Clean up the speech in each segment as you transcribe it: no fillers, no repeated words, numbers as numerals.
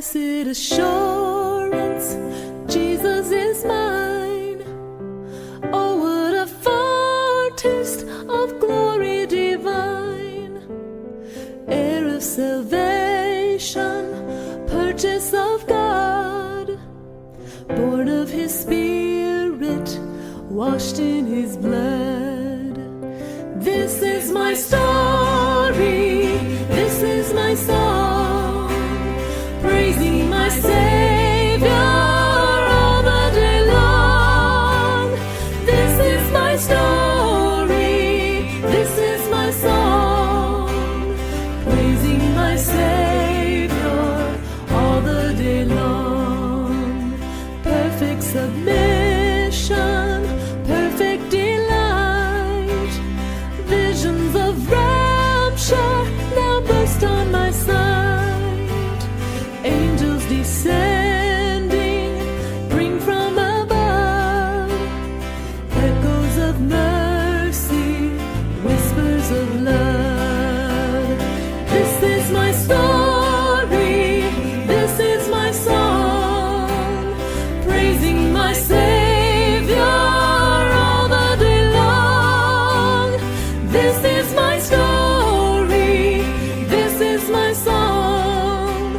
Blessed assurance, Jesus is mine. Oh, what a foretaste of glory divine, heir of salvation, purchase of God, born of His Spirit, washed in His blood. This is my story, this is my song, praising my Savior all the day long. This is my story, this is my song, praising my Savior all the day long. Perfect submission, perfect delight, visions of rapture now burst on my sight. Angels descending bring from above echoes of mercy, whispers of love. This is my story, this is my song, praising my Savior all the day long. This is my story, this is my song,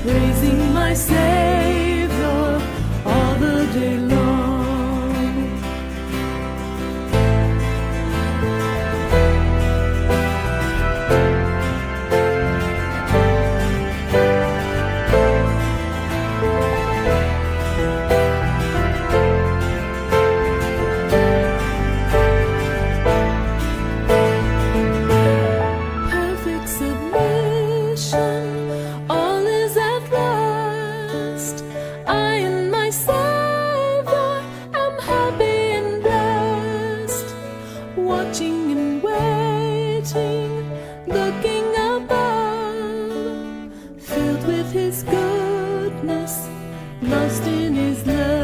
praising my Savior all the day long. Perfect submission, all is at rest. I and my Savior am happy and blessed, watching and waiting, looking above, filled with His goodness, lost in His love.